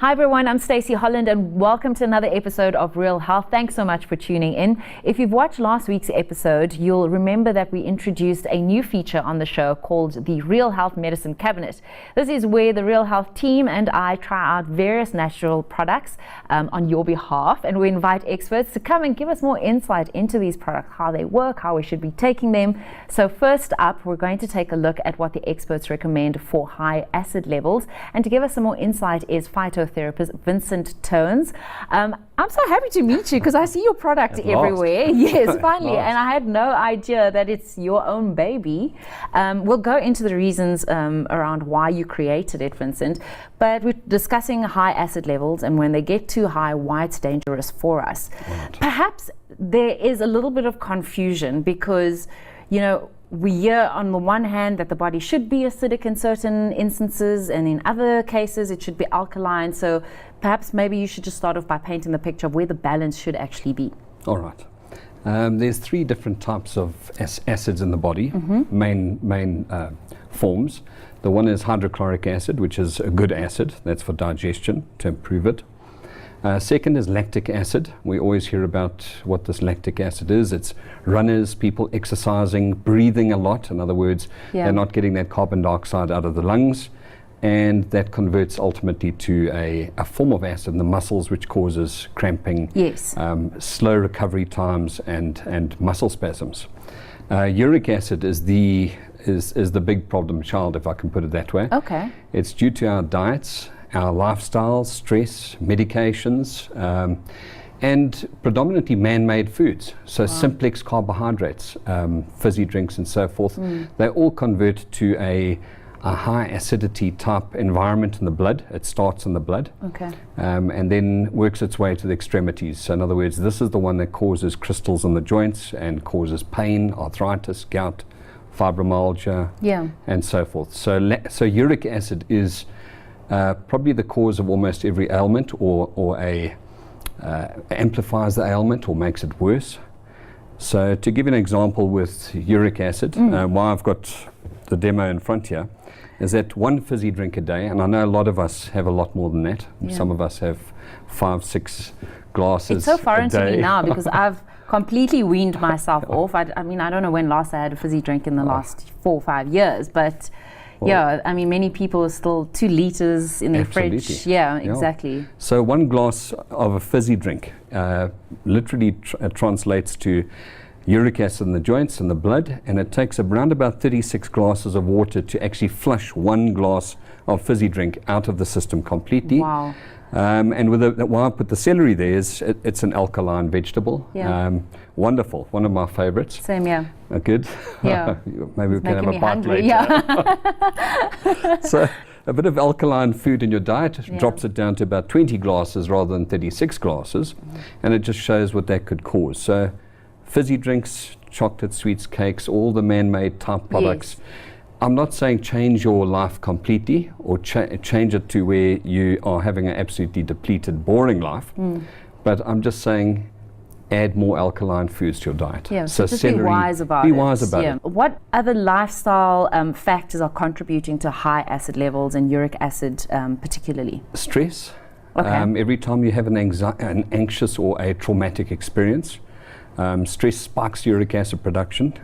Hi everyone, I'm Stacey Holland and welcome to another episode of Real Health. Thanks so much for tuning in. If you've watched last week's episode, you'll remember that we introduced a new feature on the show called the Real Health Medicine Cabinet. This is where the Real Health team and I try out various natural products on your behalf, and we invite experts to come and give us more insight into these products, how they work, how we should be taking them. So first up, we're going to take a look at what the experts recommend for high acid levels, and to give us some more insight is phytotherapist Vincent Tones. I'm so happy to meet you because I see your product everywhere. Yes, finally. And I had no idea that it's your own baby. We'll go into the reasons around why you created it, Vincent. But we're discussing high acid levels and when they get too high, why it's dangerous for us. Right. Perhaps there is a little bit of confusion because, you know, we hear on the one hand that the body should be acidic in certain instances, and in other cases it should be alkaline. So perhaps maybe you should just start off by painting the picture of where the balance should actually be. All right. There's three different types of acids in the body, main forms. The one is hydrochloric acid, which is a good acid. That's for digestion, to improve it. Second is lactic acid. We always hear about what this lactic acid is. It's runners, people exercising, breathing a lot. In other words, they're not getting that carbon dioxide out of the lungs, and that converts ultimately to a form of acid in the muscles, which causes cramping, slow recovery times, and muscle spasms. Uric acid is the big problem child, if I can put it that way. Okay. It's due to our diets, our lifestyles, stress, medications, and predominantly man-made foods. So simplex carbohydrates, fizzy drinks and so forth, they all convert to a high acidity type environment in the blood. It starts in the blood, and then works its way to the extremities. So in other words, this is the one that causes crystals in the joints and causes pain, arthritis, gout, fibromyalgia, and so forth. So uric acid is probably the cause of almost every ailment, or amplifies the ailment or makes it worse. So to give you an example with uric acid, why I've got the demo in front here, is that one fizzy drink a day, and I know a lot of us have a lot more than that. Some of us have 5-6 glasses a day. It's so foreign to me now because I've completely weaned myself off. I mean, I don't know when last I had a fizzy drink in the last 4 or 5 years, but I mean, many people are still 2 liters in their fridge. Exactly. So 1 glass of a fizzy drink literally translates to uric acid in the joints and the blood, and it takes around about 36 glasses of water to actually flush 1 glass of fizzy drink out of the system completely. Wow. And with why I put the celery there is it's an alkaline vegetable. Wonderful, one of my favorites. Same, Good. Yeah. Maybe we can have a bite later. So a bit of alkaline food in your diet drops it down to about 20 glasses rather than 36 glasses, and it just shows what that could cause. So fizzy drinks, chocolate, sweets, cakes, all the man-made type products. I'm not saying change your life completely or change it to where you are having an absolutely depleted, boring life, but I'm just saying add more alkaline foods to your diet. So just celery, be wise about it. What other lifestyle factors are contributing to high acid levels and uric acid particularly? Stress. Every time you have an anxious or a traumatic experience, stress spikes uric acid production.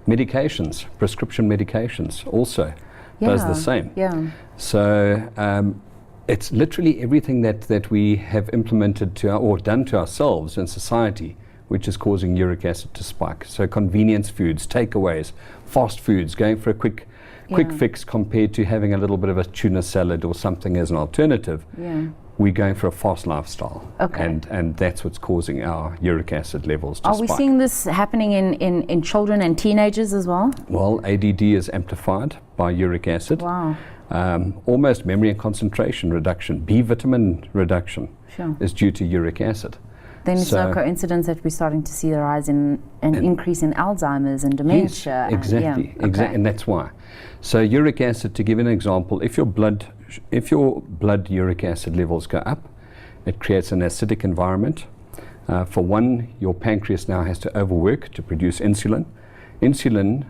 Medications, prescription medications also does the same. So it's literally everything that we have implemented or done to ourselves in society which is causing uric acid to spike. So convenience foods, takeaways, fast foods, going for a quick fix compared to having a little bit of a tuna salad or something as an alternative. We're going for a fast lifestyle, and that's what's causing our uric acid levels to spike. Are we seeing this happening in children and teenagers as well? Well, ADD is amplified by uric acid. Wow. Almost memory and concentration reduction, B vitamin reduction is due to uric acid. Then it's no coincidence that we're starting to see the rise in an increase in Alzheimer's and dementia. Yes, exactly, and that's why. So uric acid, to give an example, if your blood uric acid levels go up, it creates an acidic environment. For one, your pancreas now has to overwork to produce insulin. Insulin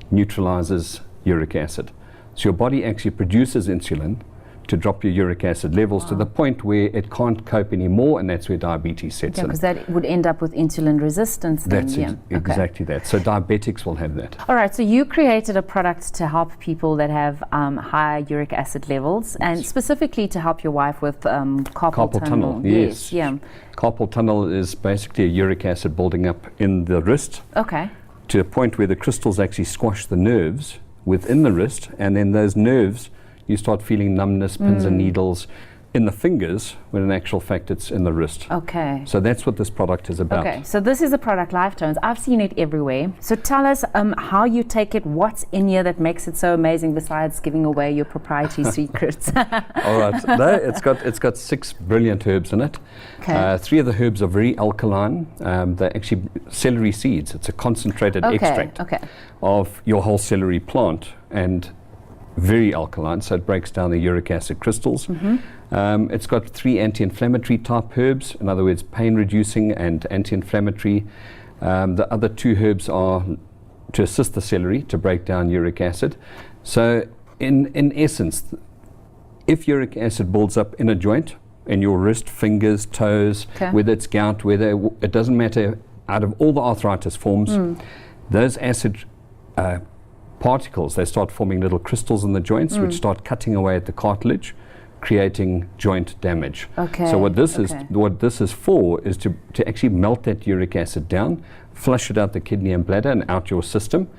neutralizes uric acid. So your body actually produces insulin to drop your uric acid levels to the point where it can't cope anymore, and that's where diabetes sets in. Because that would end up with insulin resistance then. That's exactly that. So diabetics will have that. All right, so you created a product to help people that have high uric acid levels, and specifically to help your wife with carpal tunnel. Yes. Yeah. Carpal tunnel is basically a uric acid building up in the wrist. Okay. To a point where the crystals actually squash the nerves within the wrist, and then those nerves, you start feeling numbness, pins and needles in the fingers, when in actual fact it's in the wrist. Okay. So that's what this product is about. Okay, so this is a product, Lifetones. I've seen it everywhere. So tell us how you take it, what's in here that makes it so amazing besides giving away your proprietary secrets. All right, no, it's got 6 brilliant herbs in it. Okay. 3 of the herbs are very alkaline. They're actually celery seeds. It's a concentrated extract of your whole celery plant, and very alkaline, so it breaks down the uric acid crystals. It's got 3 anti-inflammatory type herbs, in other words, pain reducing and anti-inflammatory. The other 2 herbs are to assist the celery to break down uric acid. So in essence, if uric acid builds up in a joint, in your wrist, fingers, toes, whether it's gout, it doesn't matter, out of all the arthritis forms, those acid particles, they start forming little crystals in the joints, which start cutting away at the cartilage, creating joint damage. So what this is for is to actually melt that uric acid down, flush it out the kidney and bladder and out your system,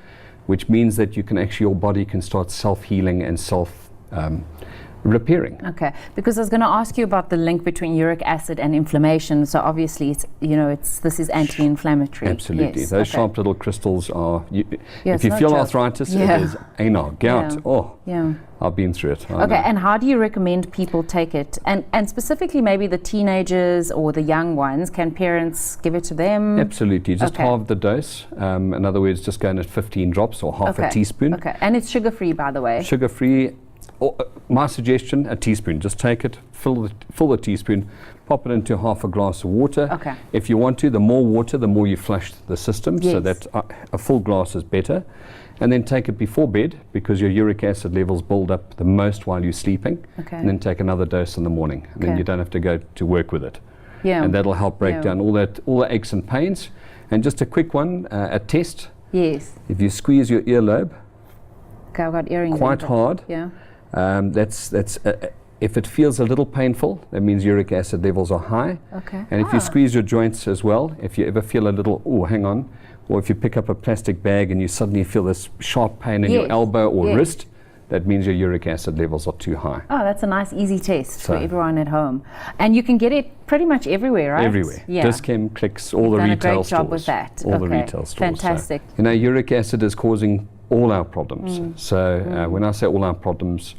which means that you can actually, your body can start self-healing and repairing. Okay, because I was going to ask you about the link between uric acid and inflammation. So obviously, this is anti-inflammatory. Absolutely, yes. those sharp little crystals are. If you feel arthritis, it is gout. I've been through it. Okay, and how do you recommend people take it? And specifically, maybe the teenagers or the young ones. Can parents give it to them? Absolutely, just halve the dose. In other words, just go in at 15 drops or half a teaspoon. Okay, and it's sugar-free, by the way. Sugar-free. My suggestion, a teaspoon. Just take it, fill the teaspoon, pop it into half a glass of water. Okay. If you want to, the more water, the more you flush the system, so that a full glass is better. And then take it before bed, because your uric acid levels build up the most while you're sleeping. Okay. And then take another dose in the morning. And then you don't have to go to work with it. Yeah. And that'll help break down all the aches and pains. And just a quick one, a test. Yes. If you squeeze your earlobe I've got earrings quite hard, if it feels a little painful, that means uric acid levels are high. Okay. And if you squeeze your joints as well, if you ever feel a little, hang on, or if you pick up a plastic bag and you suddenly feel this sharp pain in your elbow or wrist, that means your uric acid levels are too high. Oh, that's a nice, easy test for everyone at home. And you can get it pretty much everywhere, right? Everywhere. Yeah. Dischem, Clicks, all the retail stores. Done a great job with that. All the retail stores. Fantastic. So, uric acid is causing all our problems. So when I say all our problems,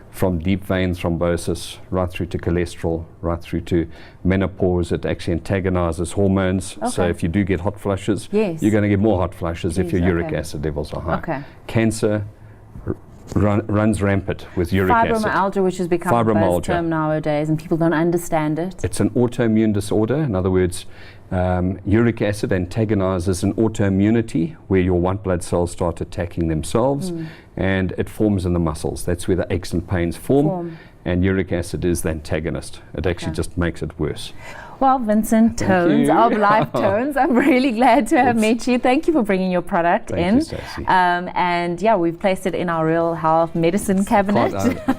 from deep vein thrombosis right through to cholesterol, right through to menopause, it actually antagonizes hormones. So if you do get hot flushes, you're going to get more hot flushes if your uric acid levels are high. Cancer runs rampant with uric acid. Fibromyalgia, which has become a buzz term nowadays, and people don't understand it. It's an autoimmune disorder. In other words, uric acid antagonizes an autoimmunity where your white blood cells start attacking themselves, and it forms in the muscles. That's where the aches and pains form. And uric acid is the antagonist. It actually just makes it worse. Well, Vincent Tones of Lifetones, I'm really glad to have met you. Thank you for bringing your product in. You, Stacey. And we've placed it in our Real Health medicine cabinet.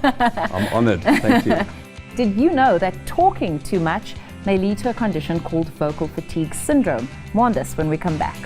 I'm honored. Thank you. Did you know that talking too much may lead to a condition called vocal fatigue syndrome? More on this when we come back.